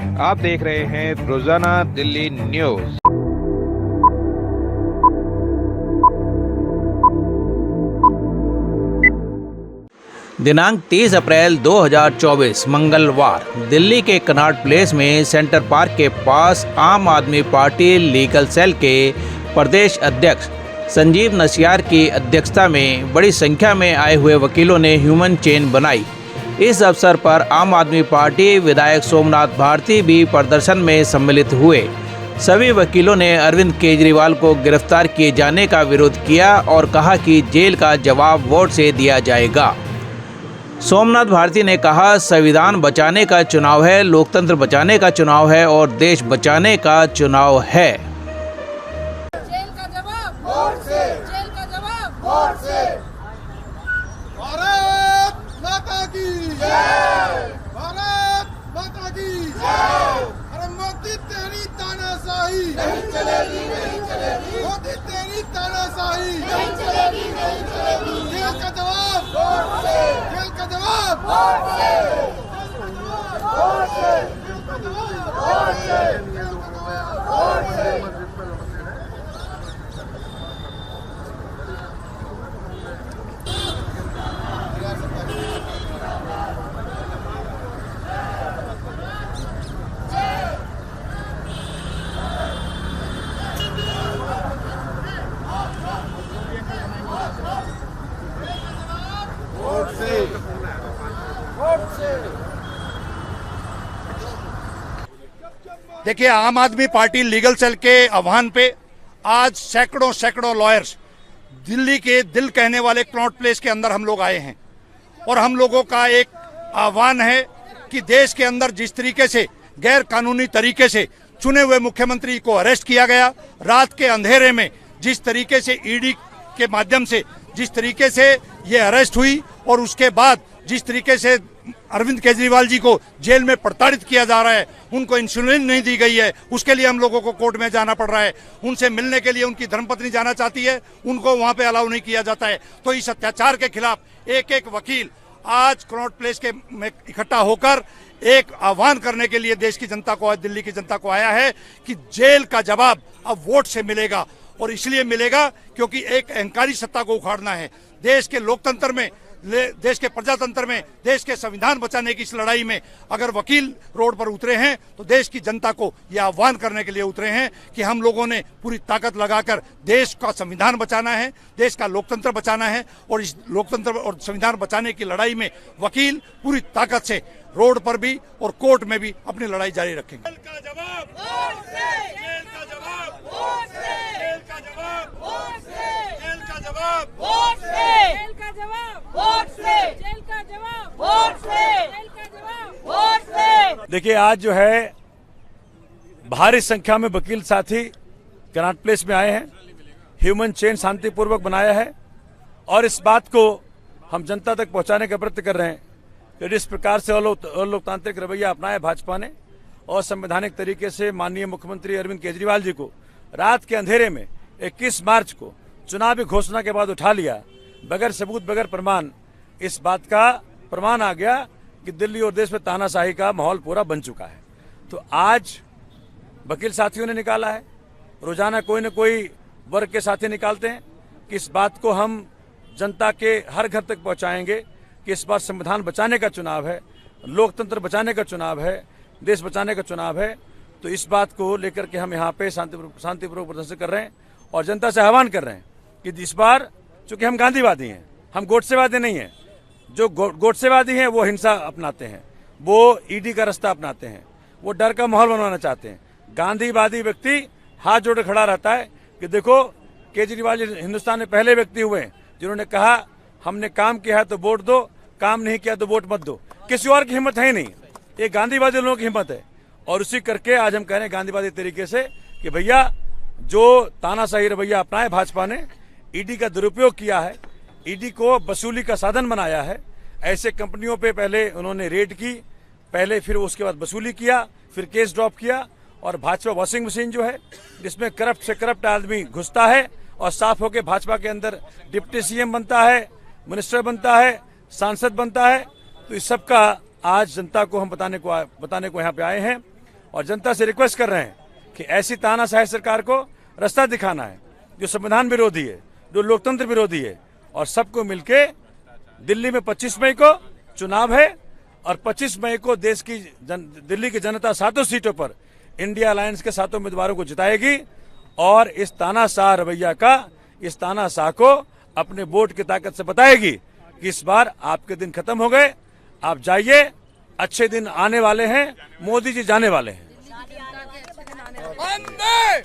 आप देख रहे हैं रोजाना दिल्ली न्यूज। दिनांक 30 अप्रैल 2024 मंगलवार दिल्ली के कनॉट प्लेस में सेंटर पार्क के पास आम आदमी पार्टी लीगल सेल के प्रदेश अध्यक्ष संजीव नस्यार की अध्यक्षता में बड़ी संख्या में आए हुए वकीलों ने ह्यूमन चेन बनाई। इस अवसर पर आम आदमी पार्टी विधायक सोमनाथ भारती भी प्रदर्शन में सम्मिलित हुए। सभी वकीलों ने अरविंद केजरीवाल को गिरफ्तार किए जाने का विरोध किया और कहा कि जेल का जवाब वोट से दिया जाएगा। सोमनाथ भारती ने कहा, संविधान बचाने का चुनाव है, लोकतंत्र बचाने का चुनाव है और देश बचाने का चुनाव है। जेल का जवाब वोट से, जेल का जवाब वोट से। भारत माता की जय, भारत माता की जय। अरे मोदी तेरी तानाशाही नहीं चलेगी, नहीं चलेगी। मोदी तेरी तानाशाही नहीं चलेगी, नहीं चलेगी। जेल का जवाब वोट से, जेल का जवाब वोट से, वोट से, वोट से, वोट से। देखिए, आम आदमी पार्टी लीगल सेल के आह्वान पे आज सैकड़ों लॉयर्स दिल्ली के दिल कहने वाले कनॉट प्लेस के अंदर हम लोग आए हैं और हम लोगों का एक आह्वान है कि देश के अंदर जिस तरीके से गैर कानूनी तरीके से चुने हुए मुख्यमंत्री को अरेस्ट किया गया, रात के अंधेरे में जिस तरीके से ईडी के माध्यम से जिस तरीके से ये अरेस्ट हुई और उसके बाद जिस तरीके से अरविंद केजरीवाल जी को जेल में प्रताड़ित किया जा रहा है, उनको इंसुलिन नहीं दी गई है, उसके लिए हम लोगों को कोर्ट में जाना पड़ रहा है। उनसे मिलने के लिए उनकी धर्मपत्नी जाना चाहती है, उनको वहां पे अलाउ नहीं किया जाता है। तो इस अत्याचार के खिलाफ एक एक वकील आज कनॉट प्लेस के में इकट्ठा होकर एक आह्वान करने के लिए देश की जनता को, आज दिल्ली की जनता को आया है कि जेल का जवाब अब वोट से मिलेगा। और इसलिए मिलेगा क्योंकि एक अहंकारी सत्ता को उखाड़ना है। देश के लोकतंत्र में, देश के प्रजातंत्र में, देश के संविधान बचाने की इस लड़ाई में अगर वकील रोड पर उतरे हैं तो देश की जनता को यह आह्वान करने के लिए उतरे हैं कि हम लोगों ने पूरी ताकत लगाकर देश का संविधान बचाना है, देश का लोकतंत्र बचाना है। और इस लोकतंत्र और संविधान बचाने की लड़ाई में वकील पूरी ताकत से रोड पर भी और कोर्ट में भी अपनी लड़ाई जारी रखेंगे। जेल का जवाब वोट से, जेल का जवाब वोट से, जेल का जवाब वोट से, जेल का जवाब वोट से, जेल का जवाब वोट से, जेल का जवाब वोट से, जेल का जवाब वोट से। देखिए, आज जो है भारी संख्या में वकील साथी कनॉट प्लेस में आए हैं, ह्यूमन चेन शांतिपूर्वक बनाया है और इस बात को हम जनता तक पहुंचाने का प्रयत्न कर रहे हैं कि जिस प्रकार से अलोकतांत्रिक रवैया अपनाया भाजपा ने और संवैधानिक तरीके से माननीय मुख्यमंत्री अरविंद केजरीवाल जी को रात के अंधेरे में 21 मार्च को चुनावी घोषणा के बाद उठा लिया बगैर सबूत, बगैर प्रमाण, इस बात का प्रमाण आ गया कि दिल्ली और देश में तानाशाही का माहौल पूरा बन चुका है। तो आज वकील साथियों ने निकाला है, रोजाना कोई न कोई वर्ग के साथी निकालते हैं कि इस बात को हम जनता के हर घर तक पहुंचाएंगे कि इस बार संविधान बचाने का चुनाव है, लोकतंत्र बचाने का चुनाव है, देश बचाने का चुनाव है। तो इस बात को लेकर के हम यहाँ पे शांतिपूर्वक प्रदर्शन कर रहे हैं और जनता से आह्वान कर रहे हैं कि इस बार चूंकि हम गांधीवादी हैं, हम गोडसेवादी नहीं हैं। जो गोडसेवादी हैं वो हिंसा अपनाते हैं, वो ईडी का रास्ता अपनाते हैं, वो डर का माहौल बनवाना चाहते हैं। गांधीवादी व्यक्ति हाथ जोड़कर खड़ा रहता है कि देखो, केजरीवाल हिंदुस्तान में पहले व्यक्ति हुए जिन्होंने कहा हमने काम किया है तो वोट दो, काम नहीं किया तो वोट मत दो। किसी और की हिम्मत है ही नहीं, ये गांधीवादी लोगों की हिम्मत है। और उसी करके आज हम कह रहे हैं गांधीवादी तरीके से कि भैया, जो तानाशाही रवैया अपनाया भाजपा ने, ईडी का दुरुपयोग किया है, ईडी को वसूली का साधन बनाया है। ऐसे कंपनियों पे पहले उन्होंने रेड की, पहले फिर उसके बाद वसूली किया, फिर केस ड्रॉप किया। और भाजपा वॉशिंग मशीन जो है, जिसमें करप्ट से करप्ट आदमी घुसता है और साफ होकर भाजपा के अंदर डिप्टी सीएम बनता है, मिनिस्टर बनता है, सांसद बनता है। तो इस सब का आज जनता को हम बताने को यहाँ पे आए हैं और जनता से रिक्वेस्ट कर रहे हैं कि ऐसी तानाशाही सरकार को रास्ता दिखाना है जो संविधान विरोधी है, जो लोकतंत्र विरोधी है। और सबको मिलके दिल्ली में 25 मई को चुनाव है और 25 मई को देश की दिल्ली की जनता 7 सीटों पर इंडिया अलायंस के 7 उम्मीदवारों को जिताएगी और इस तानाशाह रवैया का, इस तानाशाह को अपने वोट की ताकत से बताएगी कि इस बार आपके दिन खत्म हो गए, आप जाइए, अच्छे दिन आने वाले हैं, मोदी जी जाने वाले हैं। वंदे